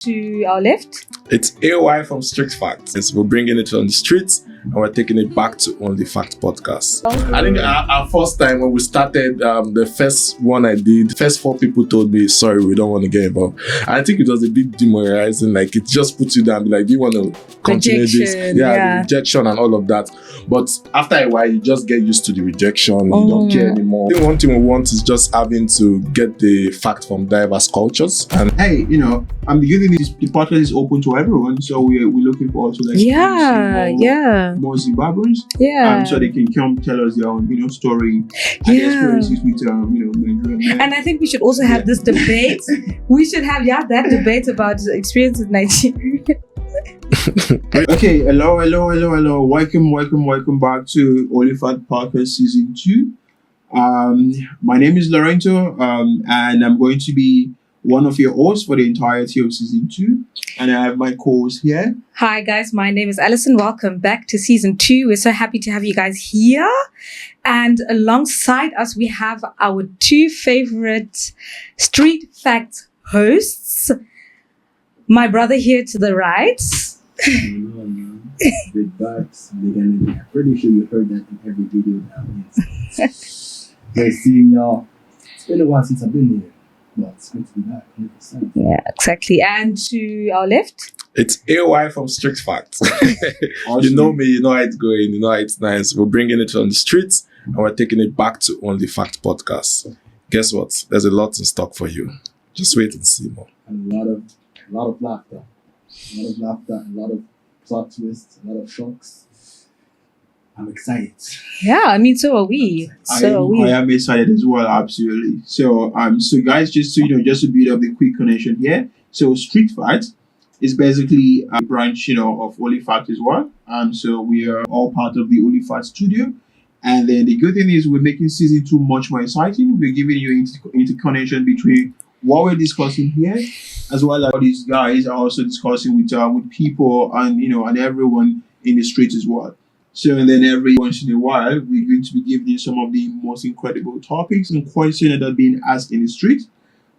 To our left, it's AY from Streetfacts. We're bringing it on the streets and we're taking it back to Onlyfacts Podcast. I think our first time when we started, the first one I did, first 4 people told me, sorry, we don't want to get involved. I think it was a bit demoralizing. Like, it just puts you down, like, do you want to continue this? The rejection and all of that. But after a while, you just get used to the rejection. You don't care anymore. I think one thing we want is just having to get the fact from diverse cultures. And hey, I'm giving the podcast is open to everyone, so we're looking forward to more Zimbabweans, so they can come tell us their own, story and experiences with Nigerian. And I think we should also have this debate. We should have that debate about experiences in Nigeria. Okay, hello. Welcome back to Onlyfacts Podcast Season 2. My name is Lorenzo, and I'm going to be one of your hosts for the entirety of Season 2. And I have my co-host here. Hi guys, my name is Alison. Welcome back to Season 2. We're so happy to have you guys here. And alongside us, we have our 2 favorite Streetfacts hosts. My brother here to the right. Big bucks, big energy. I'm pretty sure you heard that in every video now. Nice seeing y'all. It's been a while since I've been here. Well, it's good to be back, 100%. Yeah, exactly. And to our left, it's AY from Streetfacts. You know me, you know how it's going, you know how it's nice. We're bringing it on the streets and we're taking it back to Onlyfacts Podcast. Guess what? There's a lot in stock for you. Just wait and see more. And a lot of laughter. A lot of plot twists, a lot of shocks. I'm excited. Yeah, I mean, so are we. I am excited as well, absolutely. So guys, just to build up the quick connection here. So Streetfacts is basically a branch, of Onlyfacts as well. So we are all part of the Onlyfacts Studio. And then the good thing is we're making Season 2 much more exciting. We're giving you interconnection between what we're discussing here, as well as what these guys are also discussing with people and everyone in the streets as well. So, and then every once in a while, we're going to be giving you some of the most incredible topics and questions that are being asked in the street.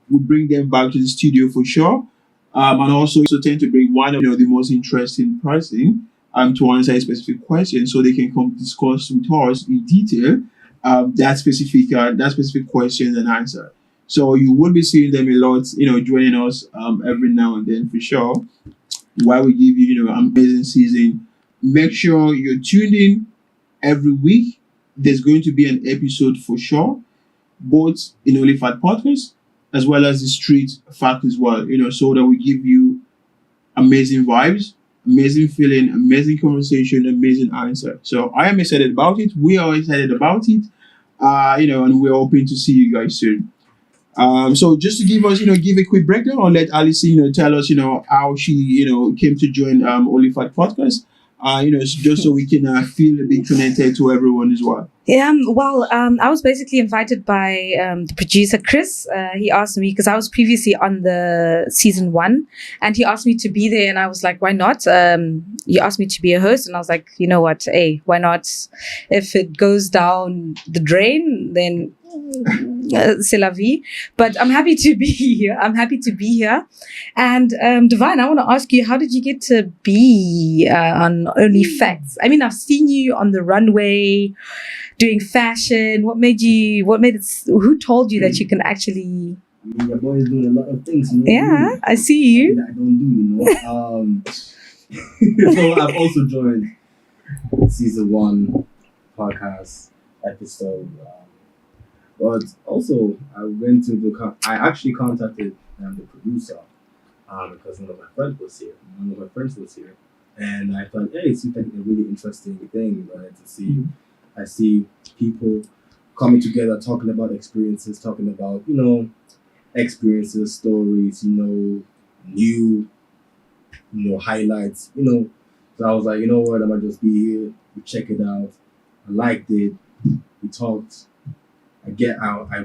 We bring them back to the studio for sure. And also tend to bring one of the most interesting person to answer a specific question, so they can come discuss with us in detail that specific question and answer. So you will be seeing them a lot, joining us every now and then for sure. While we give you, amazing season. Make sure you're tuned in every week. There's going to be an episode for sure, both in Onlyfacts Podcast as well as the Street Fact as well, so that we give you amazing vibes, amazing feeling, amazing conversation, amazing answer. So I am excited about it. We are excited about it, and we're hoping to see you guys soon. So just to give us, give a quick breakdown, I'll let Alison, tell us, how she, came to join Onlyfacts Podcast. Just so we can feel a bit connected to everyone as well. Yeah, well, I was basically invited by the producer, Chris. He asked me, because I was previously on the Season 1, and he asked me to be there, and I was like, why not? He asked me to be a host, and I was like, you know what? Hey, why not? If it goes down the drain, then c'est la vie. But I'm happy to be here. And Divine, I want to ask you, how did you get to be on Onlyfacts? I mean, I've seen you on the runway doing fashion. Who told you that you can actually? I mean, your boy is doing a lot of things. Yeah, I see you. That I don't do, So I've also joined Season 1 podcast episode. But also, I actually contacted the producer because one of my friends was here. And I thought, hey, it seems like a really interesting thing, right? To see, I see people coming together, talking about experiences, stories, new, highlights, So I was like, you know what, I might just be here. We check it out. I liked it. We talked. I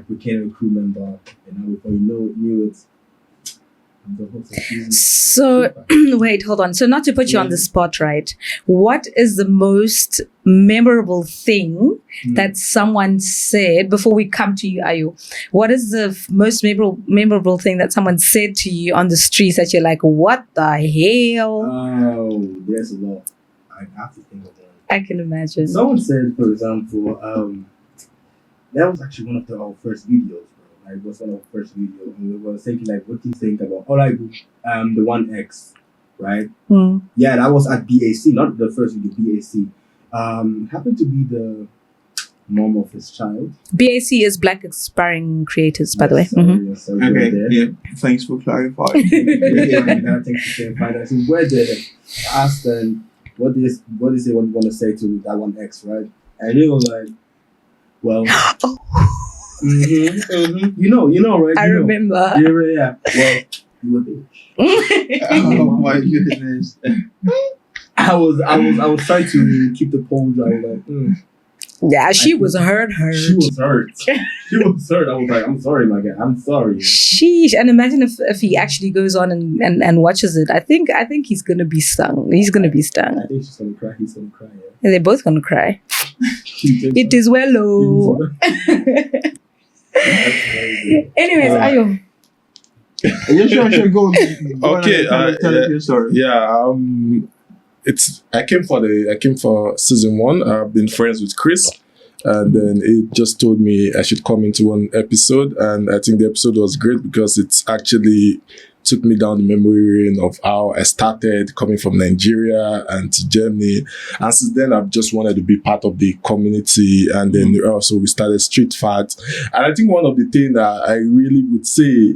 became a crew member, and now before you knew it, the host of season. So, Streetfacts. wait, hold on. So, not to put you on the spot, right? What is the most memorable thing that someone said before we come to you, Ayu? What is the most memorable thing that someone said to you on the streets that you're like, what the hell? Oh, there's a lot. I have to think of one. I can imagine. Someone said, for example, that was actually one of our first videos, bro. Like, it was one of our first videos, and we were thinking, like, what do you think about? Oh, like, the 1X, right? Hmm. Yeah, that was at BAC, not the first video, BAC. Happened to be the mom of his child. BAC is Black Aspiring Creators, by the way. Yes, so, Mhm. yes, so we're Okay, there. yeah. Thanks for clarifying. Yeah, thanks for clarifying that. So we're there. I asked them, what is it what you want to say to that 1X, right? And they were like, well, you know, right? I You know. remember. Yeah. Well, you a bitch. Oh my goodness. I was trying to keep the pose. I was like, Yeah, she was hurt. She was hurt. She was hurt. I was like, I'm sorry, my guy. I'm sorry. Sheesh. And imagine if he actually goes on and watches it. I think he's gonna be stung. He's gonna be stung. I think she's gonna cry. He's gonna cry. Yeah. And they're both gonna cry. It It is well, oh. Anyways, Ayo. Yeah, sure, go. Okay, Tell us your story. Yeah, I came for season 1. I've been friends with Chris, and then it just told me I should come into one episode, and I think the episode was great because it's actually took me down the memory lane of how I started coming from Nigeria and to Germany, and since then I've just wanted to be part of the community, and then also we started Streetfacts, and I think one of the things that I really would say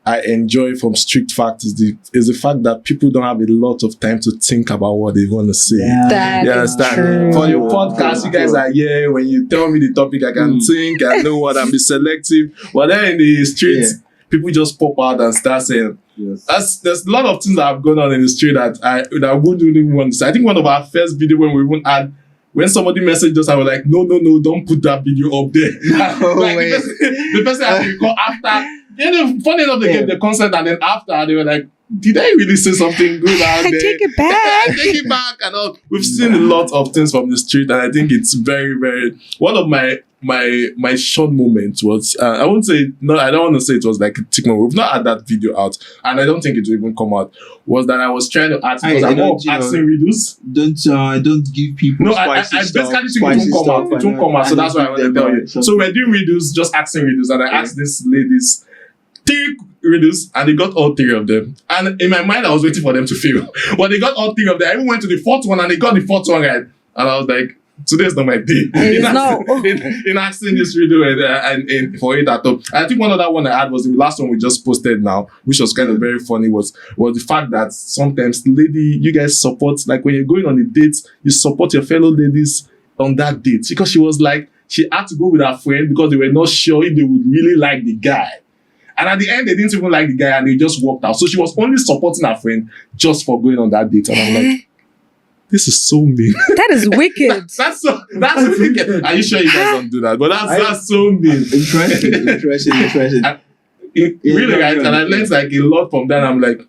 I enjoy from Streetfacts is the fact that people don't have a lot of time to think about what they want to say. That You is understand? true. For your podcast, you guys are here. When you tell me the topic, I can think, I know what I'm be selective. But then in the streets, people just pop out and start saying, Yes. there's a lot of things that have gone on in the street that I wouldn't even want to say. I think one of our first video when we even had, when somebody messaged us, I was like, no, don't put that video up there. Like, wait. the person had to call after. You know, funny enough, they gave the consent, and then after they were like, did I really say something good out there? Take it back. Take it back and all. We've seen a lot of things from the street, and I think it's very, very one of my short moments was I won't say no, I don't want to say it was like a tick moment. We've not had that video out, and I don't think it will even come out. Was that I was trying to ask because I'm more asking readers. Don't give people No, I spicy stuff. basically think it won't come out. It won't come out, so that's why I want to tell you. So we're doing redos, just asking redos, and I asked these ladies 3 redos, and they got all 3 of them. And in my mind, I was waiting for them to fail, but they got all 3 of them. I even went to the 4th one, and they got the 4th one right. And I was like, today's not my day. In asking this redo and for it at all. I think one other one I had was the last one we just posted now, which was kind of very funny, was the fact that sometimes you guys support, like when you're going on a date, you support your fellow ladies on that date. Because she was like, she had to go with her friend because they were not sure if they would really like the guy. And at the end, they didn't even like the guy and they just walked out. So she was only supporting her friend just for going on that date. And I'm like, this is so mean. That is wicked. That's wicked. Are you sure you guys don't do that? But that's so mean. Interesting. Really, right? And I learned like a lot from that. I'm like,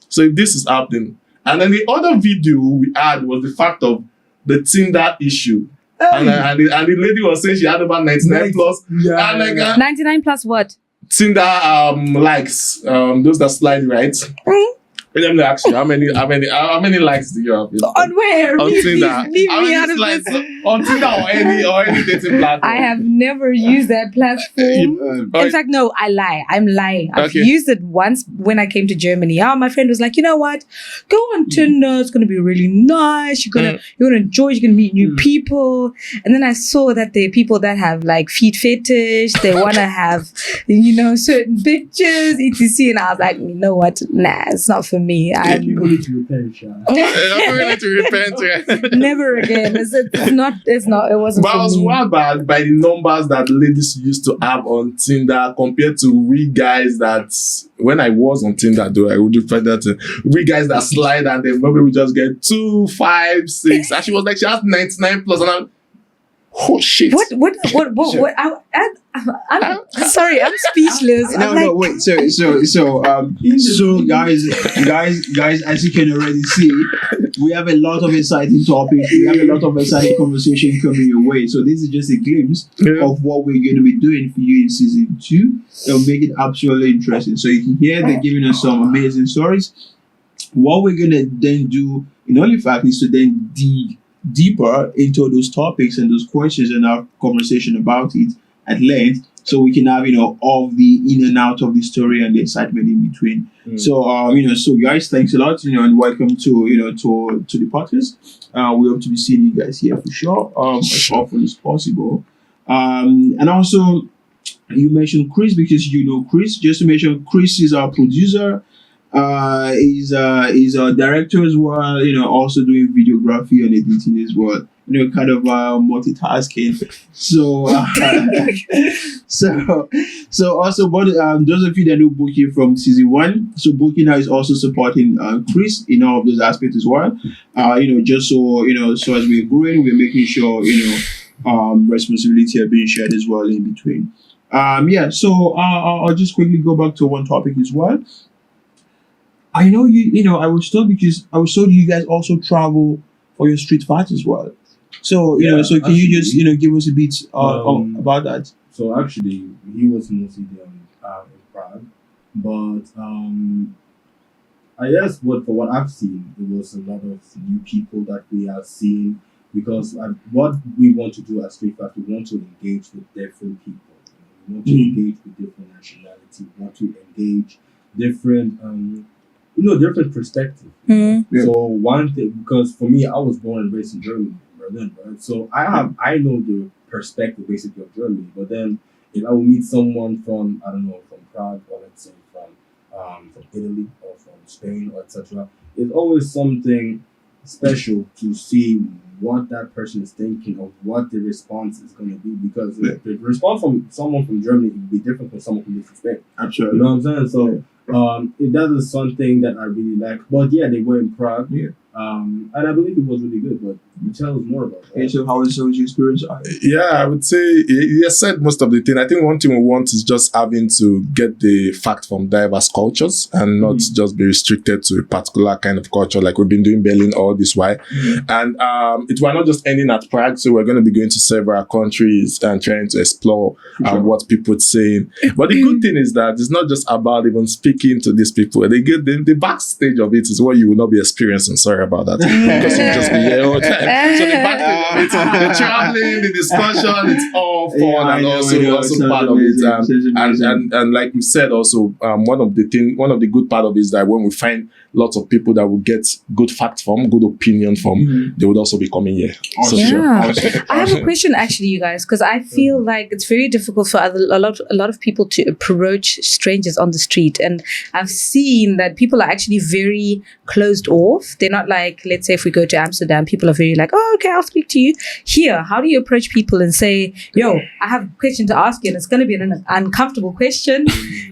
so if this is happening. And then the other video we had was the fact of the Tinder issue. And the lady was saying she had about 99 plus. Yeah. And like, 99 plus what? Tinder likes, those that slide right. Let me ask you, how many likes do you have? On where? On Tinder. Leave How me many out of slides this. on Tinder or any dating platform? I have never used that platform. In fact, no, I lie. I'm lying. I've Okay. used it once when I came to Germany. My friend was like, you know what? Go on Tinder. It's gonna be really nice. You're gonna enjoy. You're gonna meet new people. And then I saw that there are people that have like feet fetish. They wanna have, certain pictures, etc. And I was like, you know what? Nah, it's not for me. People need to repent, Sean. I'm willing to repent. Right? Never again. It wasn't But I for was me. wild by the numbers that ladies used to have on Tinder compared to we guys that, when I was on Tinder though, I would find that we guys that slide and then maybe we just get 2, 5, 6. And she was like, she has 99 plus. And Oh shit! What? I'm sorry, I'm speechless. No, I'm like, no, wait. So guys, as you can already see, we have a lot of exciting topics. We have a lot of exciting conversation coming your way. So this is just a glimpse of what we're going to be doing for you in season 2. It'll make it absolutely interesting. So you can hear they're giving us some amazing stories. What we're going to then do in Onlyfacts is to then dig deeper into those topics and those questions and have conversation about it at length, so we can have all the in and out of the story and the excitement in between. So so guys, thanks a lot, and welcome to the podcast. We hope to be seeing you guys here for sure, as often as possible. And also, you mentioned Chris because Chris. Just to mention, Chris is our producer. He's a director as well, also doing videography and editing as well, kind of multitasking. So so also, but those of you that know Bookie from season 1, so Bookie now is also supporting Chris in all of those aspects as well. Just so so as we're growing, we're making sure responsibility are being shared as well in between. So I'll just quickly go back to one topic as well. I know I was told you guys also travel for your Streetfacts as well. So, so can you just, give us a bit about that? So actually, he was mostly there in Prague, but I guess for what I've seen, it was a lot of new people that we are seeing, because what we want to do at Streetfacts, we want to engage with different people. We want to engage with different nationalities. We want to engage different different perspective. So one thing, because for me, I was born and raised in Germany, Berlin, right? So I know the perspective basically of Germany. But then if I will meet someone from from Prague, or let's say from Italy or from Spain or etc., it's always something special to see what that person is thinking of what the response is going to be, because the response from someone from Germany will be different from someone from Spain. Absolutely. You know what I'm saying? So that is something that I really like. But yeah, they were in Prague. And I believe it was really good. But you tell us more about that. Okay, so how was your experience? Yeah, I would say you said most of the thing. I think one thing we want is just having to get the fact from diverse cultures and not just be restricted to a particular kind of culture like we've been doing Berlin all this while. And we're not just ending at Prague, so we're going to be going to several countries and trying to explore what people are saying. But the good thing is that it's not just about even speaking to these people. The backstage of it is what you will not be experiencing. Sorry about that. Because you'll just be here all the time. So the backstage of it, the traveling, the discussion, it's all fun and also part of it. And like we said also, one of the good part of it is that when we find lots of people that will get good facts from, good opinion from, they would also be coming here. Awesome. So Yeah. sure. I have a question actually, you guys, because I feel like it's very difficult for a lot of people to approach strangers on the street, and I've seen that people are actually very closed off. They're not like, let's say if we go to Amsterdam, people are very like, oh, okay, I'll speak to you. Here, how do you approach people and say, yo, I have a question to ask you, and it's going to be an uncomfortable question,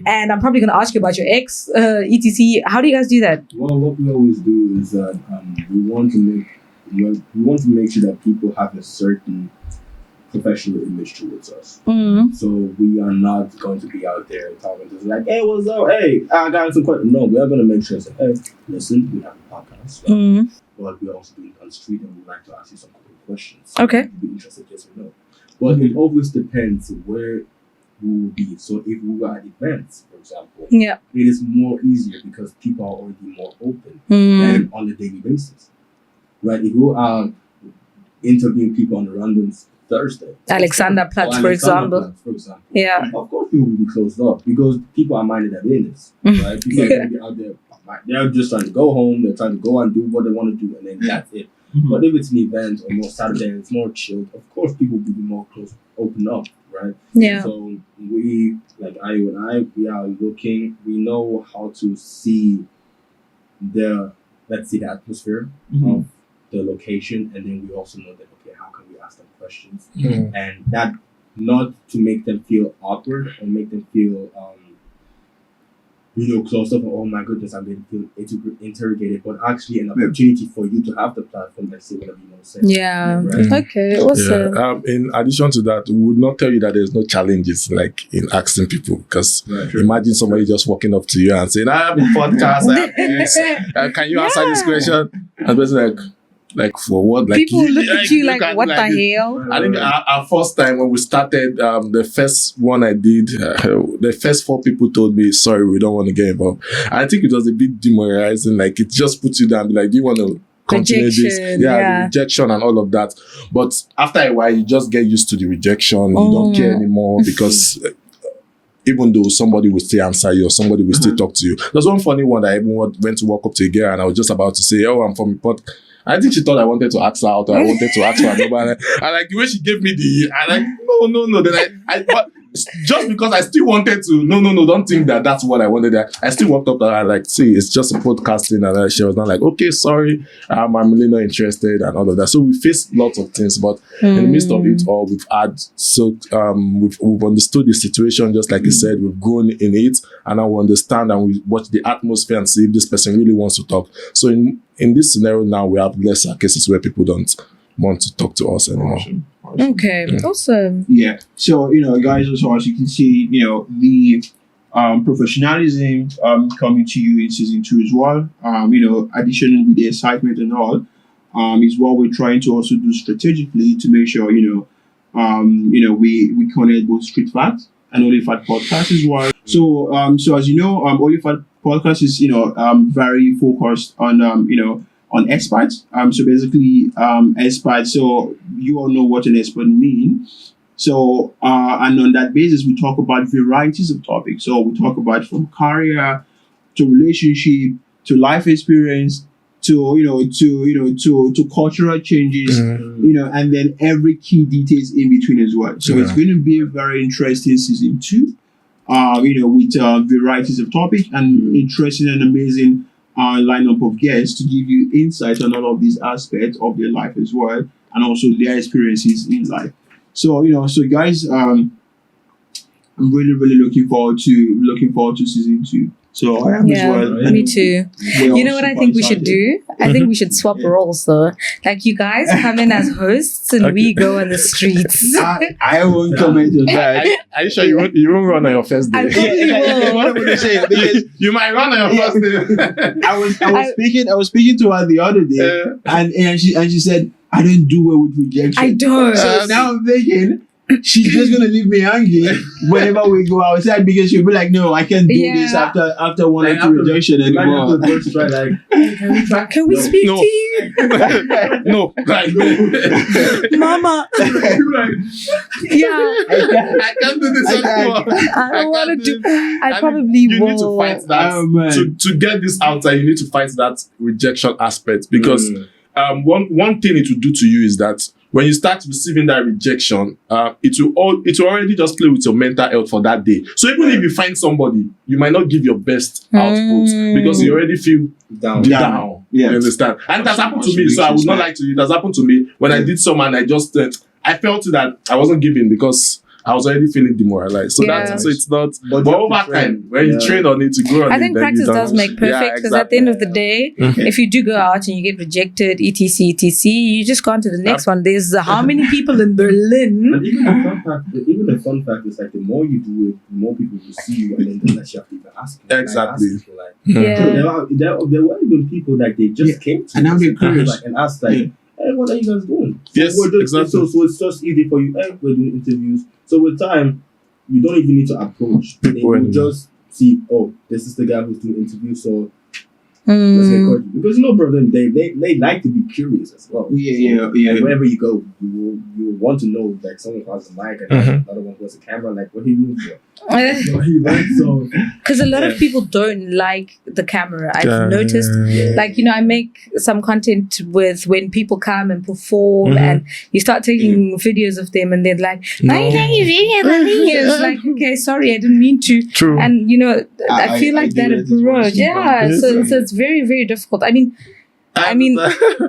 and I'm probably going to ask you about your ex, etc. How do you guys do that? Well, what we always do is that we want to make sure that people have a certain professional image towards us. So we are not going to be out there talking to us like, hey, what's up? Hey, I got some questions. No, we are going to make sure and say, hey, listen, we have a podcast, right? But we are also doing it on the street, and we'd like to ask you some quick questions. Okay. You'd be interested, yes or no. But it always depends where we will be. So if we were at events, for example, it is more easier because people are already more open than on a daily basis. Right? If you are interviewing people on a random Thursday, Alexanderplatz, for example. Yeah. Of course, people will be closed off because people are minding their business. Right? People are going to be out there. They're just trying to go home. They're trying to go and do what they want to do, and then that's it. But if it's an event or more Saturday and it's more chilled, of course, people will be more close, open up. Right? Yeah. So we, like Ayo and I, we are looking. We know how to see the atmosphere of the location, and then we also know that how can we ask them questions, and that not to make them feel awkward or make them feel closed up. Oh my goodness, I'm being interrogated, but actually an opportunity for you to have the platform, like say whatever you want to say. Yeah. Right? Okay. Awesome. Yeah. In addition to that, we would not tell you that there's no challenges like in asking people, because imagine somebody just walking up to you and saying, "I have a podcast. I have this. Can you answer this question?" And it's like for what? Like People look at you like, what the hell? I think our first time when we started, the first one I did, the first 4 people told me, "Sorry, we don't want to get involved." I think it was a bit demoralizing. Like, it just puts you down. Like, do you want to continue this? Rejection, The rejection and all of that. But after a while, you just get used to the rejection. You don't care anymore, because even though somebody will still answer you or somebody will still talk to you. There's one funny one that I even went to walk up to a girl and I was just about to say, "Oh, I'm from a podcast." I think she thought I wanted to ask her out, or I wanted to ask her number. And like the way she gave me no. Then but just because I still wanted to, no, don't think that that's what I wanted. I still walked up to her and like, "See, it's just a podcasting," and she was not like, "Okay, sorry, I'm really not interested," and all of that. So we faced lots of things, but in the midst of it all, we've understood the situation, just like you said. We've grown in it, and now we understand and we watch the atmosphere and see if this person really wants to talk. So in this scenario now, we have lesser cases where people don't want to talk to us anymore. Awesome. Okay. Awesome. Yeah. So, guys, also, as you can see, the professionalism coming to you in season 2 as well. Additionally with the excitement and all, is what we're trying to also do strategically to make sure, we connect both Streetfacts and Onlyfacts Podcast as well. So, as you know, Onlyfacts Podcast is, very focused on, on experts. So basically, experts. So you all know what an expert means. So, and on that basis, we talk about varieties of topics. So we talk about from career to relationship to life experience to cultural changes, and then every key details in between as well. So it's going to be a very interesting season 2, with varieties of topics and interesting and amazing lineup of guests to give you insight on all of these aspects of their life as well, and also their experiences in life. So guys, I'm really looking forward to season 2. So I am as well. Me too. You know what I think we should do? I think we should swap roles though. Like, you guys come in as hosts and we go on the streets. I won't comment on that. Are you sure you won't run on your first day? I probably will. You might run on your first day. I was speaking to her the other day, and she said, "I don't do well with rejection." I don't. So now I'm thinking she's just gonna leave me hanging whenever we go outside, because she'll be like, "No, I can't do this after one or two rejection anymore." Can we speak to you? No, like, Mama. Yeah. I can't do this anymore. I don't want to do. I probably you will. need to fight that. To get this outside, you need to fight that rejection aspect, because one thing it will do to you is that when you start receiving that rejection, it will already just play with your mental health for that day. So even if you find somebody, you might not give your best output because you already feel down. Yeah. You understand? And it has happened to me, so I would not lie to you. It has happened to me when I did some and I just I felt that I wasn't giving because I was already feeling demoralized. So it's not. But over time, when you train on it, to grow on it, I think practice does make perfect, because at the end of the day, if you do go out and you get rejected, etc., you just go on to the next one. There's how many people in Berlin? And even the fun fact is, like, the more you do it, the more people will see you, and then the less you have to even ask. Exactly. So there were even people like they just came to and now they're curious and asked like, "Hey, what are you guys doing?" Yes, exactly. So it's just easy for you. Hey, we're doing interviews. So with time, you don't even need to approach. They will just see, "Oh, this is the guy who's doing interviews." So let's get caught. Because brother, they like to be curious as well. Yeah. And wherever you go, you will want to know, like, someone who has a mic and another one who has a camera. Like, what he moves for. Because a lot of people don't like the camera. I've noticed, like, I make some content with when people come and perform, and you start taking videos of them, and they're like, "Why are you taking videos?" It's like, okay, sorry, I didn't mean to. True. And I feel like that approach. Yeah. So it's very, very difficult. I mean,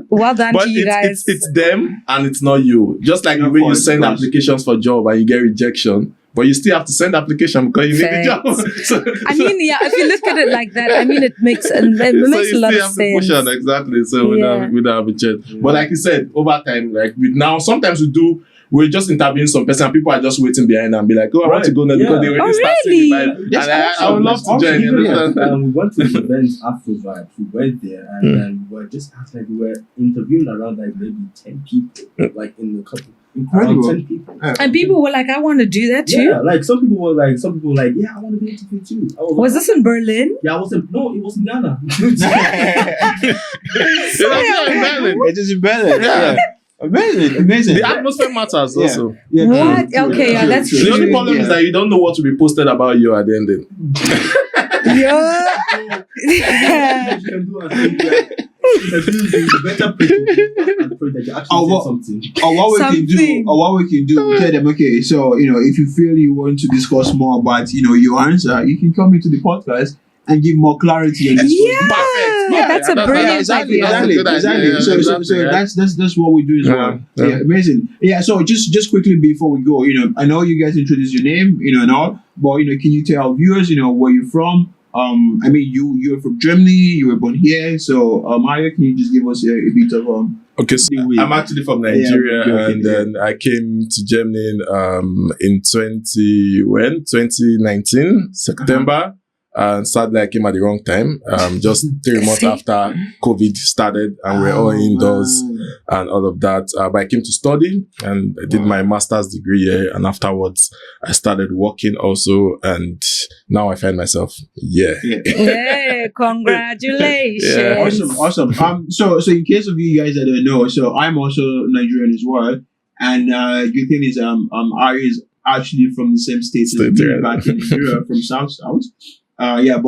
well done to you guys. It's them and it's not you. Just like the way you send applications for job and you get rejection. but you still have to send the application because you need the job. So, I mean, yeah, if you look at it like that, I mean, it makes a so lot you of still have to push sense. on, exactly. So we don't have a chat. But like you said, over time, like now, sometimes we're just interviewing some person and people are just waiting behind and be like, oh, I want to go now because they already start saying the vibe. That's And I would love to join. You understand? We went to the event after that. We went there and then we were just acting like we were interviewing around like maybe 10 people, like in a couple. Incredible. Around 10 people. And people were like, I want to do that too. Yeah, like some people were like, yeah, I want to be interviewed too. Was this in Berlin? Yeah, it was in Ghana. It is in Berlin. Yeah. Amazing. The atmosphere matters also. Yeah, What? true. Okay, yeah, that's The true. only problem is that you don't know what will be posted about you at the end. Yeah. You can do better people and pray that you actually said something. Or what we can do, we tell them, okay, so if you feel you want to discuss more about your answer, you can come into the podcast and give more clarity on this. Yeah, that's a brilliant exactly. idea. So that's what we do as well. Yeah, amazing. Yeah, so just quickly before we go, I know you guys introduce your name, and all, but can you tell viewers, where you're from? I mean, you're from Germany. You were born here. So, Mario, can you just give us a bit of Okay, so I'm actually from Nigeria, and then I came to Germany in 2019 September. And sadly, I came at the wrong time. Just 3 months after COVID started, and we're all indoors and all of that. But I came to study, and I did my master's degree here. And afterwards, I started working also, and now I find myself Yeah, congratulations. Awesome. So in case of you guys that don't know, so I'm also Nigerian as well, and the thing is, Ari is actually from the same state as me, back in Nigeria, from South. But it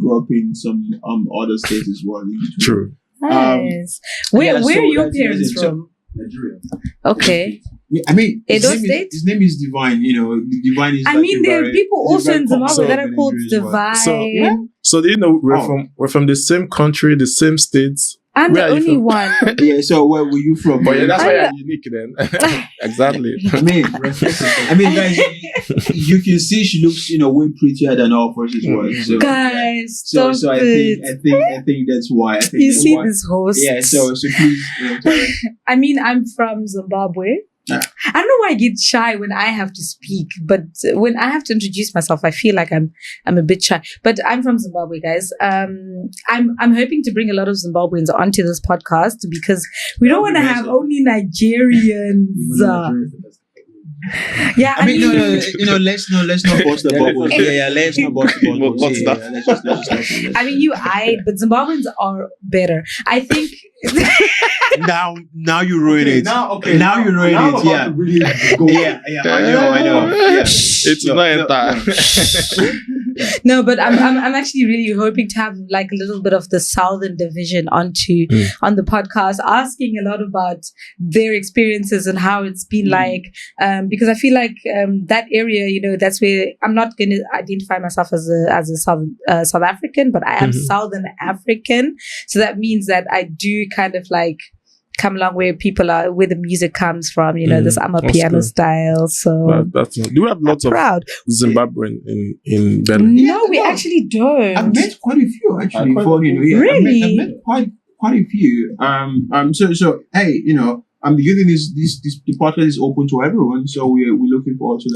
grew up in some other states as well. True. Nice. Where are your parents from? Nigeria. Okay. I mean, Edo State? His name is Divine. Divine is. I mean, there are people also in Zimbabwe that are called Divine. Divine. So we're from the same country, the same states. I'm the only one. Yeah, so where were you from? But that's why you're unique then. Exactly. I mean, guys, you can see she looks, way prettier than all of us as well. So, guys, so stop I think that's why. You see this host? Yeah. So please. I mean, I'm from Zimbabwe. I don't know why I get shy when I have to speak, but when I have to introduce myself, I feel like I'm a bit shy. But I'm from Zimbabwe, guys. I'm hoping to bring a lot of Zimbabweans onto this podcast because we don't want to have only Nigerians. Yeah, I mean, no, let's not bust the bubble. Yeah, let's not bust the bubble. I mean, but Zimbabweans are better. I think. Now you ruin it. Now you ruin it. Yeah. I know. Yeah. It's not No, but I'm actually really hoping to have like a little bit of the Southern division on the podcast, asking a lot about their experiences and how it's been like. Because I feel like that area, that's where I'm not going to identify myself as a South African, but I am Southern African. So that means that I do kind of like come along where people are, where the music comes from, this Amapiano style. So do we have lots of Zimbabwean in Berlin? No, we actually don't. I've met quite a few actually. Really? I've met quite a few. So hey, the good thing is the podcast is open to everyone, so we're looking forward to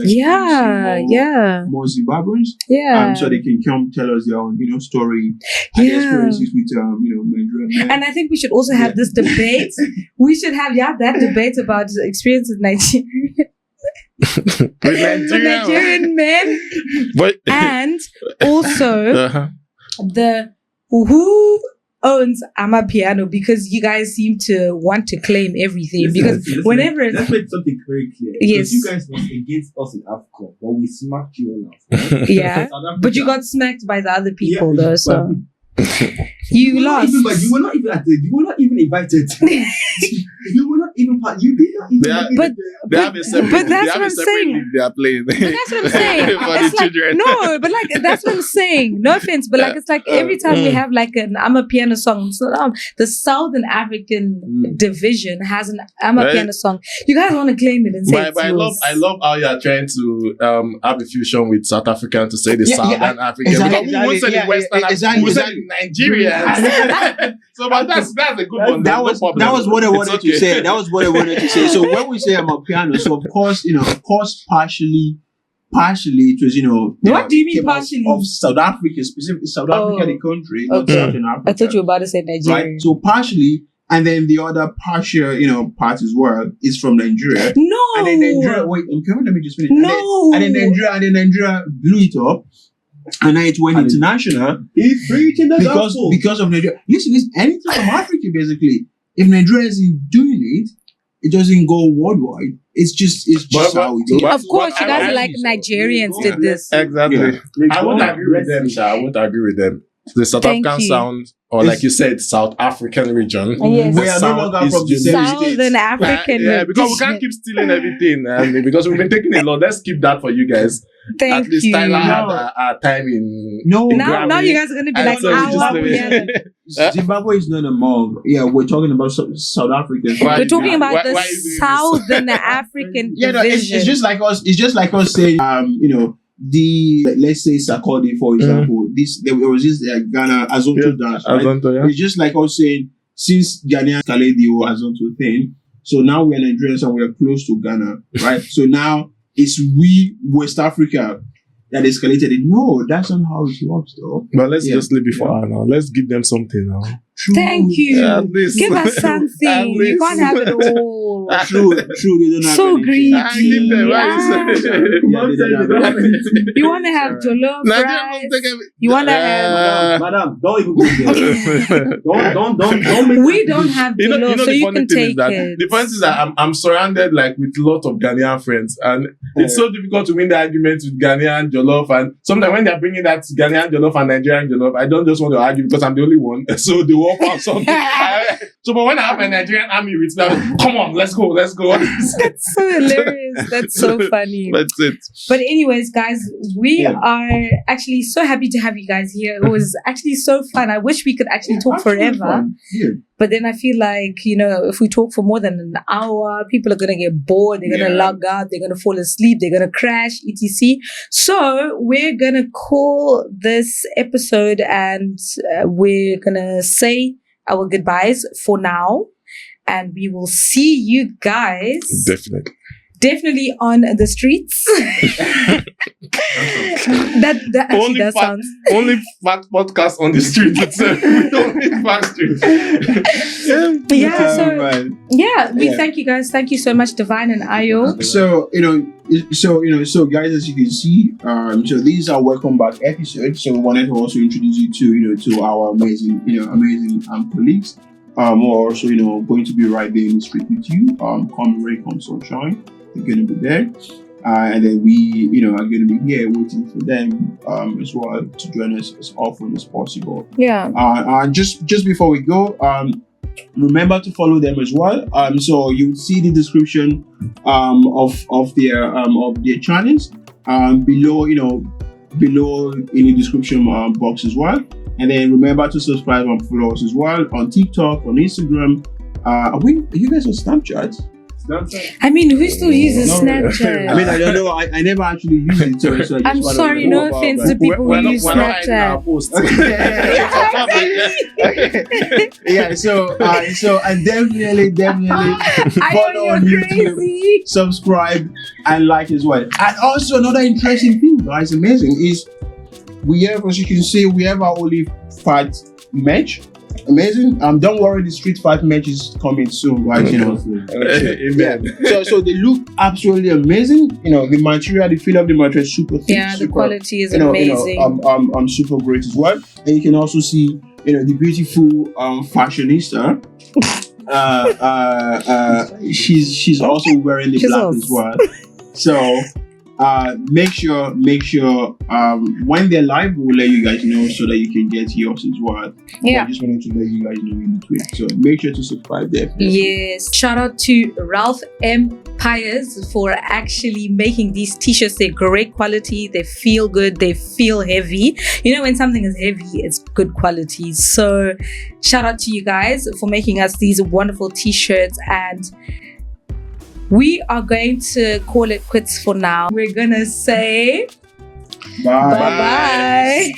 more Zimbabweans. Yeah. So they can come tell us their own, story and experiences with Nigeria. And I think we should also have this debate. We should have that debate about experience with Nigeria. With Nigerian men. And also the who owns Amapiano, because you guys seem to want to claim everything. Let's make something very clear. Yes. You guys was against us in Africa, but we smacked you all out. Right? Yeah. But you got smacked by the other people though, so you lost. You were not even invited. You were not even part. You did not even. They are- make it They have a separate. but that's they have what a I'm separate saying. league they are playing. But that's what I'm saying. For the It's like, children. no, but like that's what I'm saying. No offense, but like it's like every time we have like an Amapiano song, so, the Southern African division has an Amapiano Right. song. You guys want to claim it and say But it's I yours. love how you are trying to have a fusion with South African to say the Yeah, Southern African. exactly, Because we won't say exactly, the Western yeah, African, we exactly, say Nigeria. So, but that's a good one. That No was problem. what I It's wanted okay. to say. That was what I wanted to say. So when we say I'm a piano, so of course partially it was What do you mean came out partially? of South Africa, specifically South Africa, the country, not Okay. Southern Africa. I thought you were about to say Nigeria. Right. So partially, and then the other partial part as well is from Nigeria. No. And then Nigeria. Wait, I'm coming. Let me just finish. No. And then Nigeria blew it up, and now it went international. He's preaching the gospel. Because of Nigeria. Listen, anything from Africa, basically. If Nigeria isn't doing it, it doesn't go worldwide. It's just But- how it is. but- Of course, you guys I- are like Nigerians did this. Exactly. I won't agree with them, Sha. I won't agree with them. The South Thank African you. sound, or like you said, South African region. Yes. the We are no sound longer is from the unique. same Southern African. Yeah, because we can't keep stealing everything, and because we've been taking a lot. Let's keep that for you guys. Thank At least you. Tyler had No. a time in. No, in Now Grammy. you guys are gonna be And like, so we just our leave it. piano. Zimbabwe is not among. Yeah, we're talking about South Africans. Why We're you talking doing- about why the you doing this? Southern African Yeah, no, division. it's just like us. It's just like us saying, let's say Sakodi, for example. There was this Ghana Azonto dance, right? Azonto, yeah. It's just like us saying, since Ghanaians escalated the whole Azonto thing, so now we're Nigerians and we're close to Ghana, right? So now it's we, West Africa, that escalated it. No, that's not how it works, though. But let's Yeah. just leave it for her now. Let's give them something now. Thank you. Yeah, at least. Give us At something. You least. can't have it all. True, they don't have So anything. greedy. Give them, Ah. Yeah, they don't have anything. You want to have jollof Nigeria rice? must take every- You want to have? Madam, don't even go there. don't make We don't have jollof, so the you funny can thing is take that it. the point is that I'm surrounded like with a lot of Ghanaian friends, and it's so difficult to win the argument with Ghanaian jollof. And sometimes when they're bringing that Ghanaian jollof and Nigerian jollof, I don't just want to argue because I'm the only one. So they walk out something. So, but when I have my Nigerian army with me, I'm like, come on, let's go. That's so hilarious. That's so funny. That's it. But anyways, guys, we are actually so happy to have you guys here. It was actually so fun. I wish we could actually talk forever. Yeah. But then I feel like, if we talk for more than an hour, people are going to get bored. They're going to log out. They're going to fall asleep. They're going to crash, etc. So we're going to call this episode and we're going to say our goodbyes for now. And we will see you guys definitely on the streets. that actually Only does sound. Onlyfacts Podcast on the street itself. Onlyfacts street. We thank you guys. Thank you so much, Divine and Ayo. So guys, as you can see, so these are welcome back episodes. So we wanted to also introduce you to our amazing colleagues. Who are also going to be right there in the street with you. Come rain, come sunshine, they're going to be there. And then we, are going to be here waiting for them as well to join us as often as possible. Yeah. Just before we go, remember to follow them as well. So you see the description of their channels below in the description box as well. And then remember to subscribe and follow us as well on TikTok, on Instagram. Are you guys on Snapchat? I mean, who still uses No, Snapchat? I don't know. I never actually use it. So I just I'm wanna sorry, know no about offense that. to people who use Snapchat. Yeah, so and definitely follow on YouTube, subscribe and like as well. And also another interesting thing, guys, amazing is we have, as you can see, we have our Onlyfacts merch. Amazing. Don't worry, the Streetfacts merch is coming soon, right? So they look absolutely amazing. The material, the feel of the material is super thick. Yeah, the quality is amazing. I'm super great as well. And you can also see, the beautiful fashionista. She's also wearing the black as well. So make sure when they're live, we'll let you guys know so that you can get yours as well. Yeah. I just wanted to let you guys know in between. So make sure to subscribe there. Yes. Shout out to Ralph Empires for actually making these t-shirts. They're great quality. They feel good. They feel heavy. You know, when something is heavy, it's good quality. So shout out to you guys for making us these wonderful t-shirts, and we are going to call it quits for now. We're gonna say Bye. bye.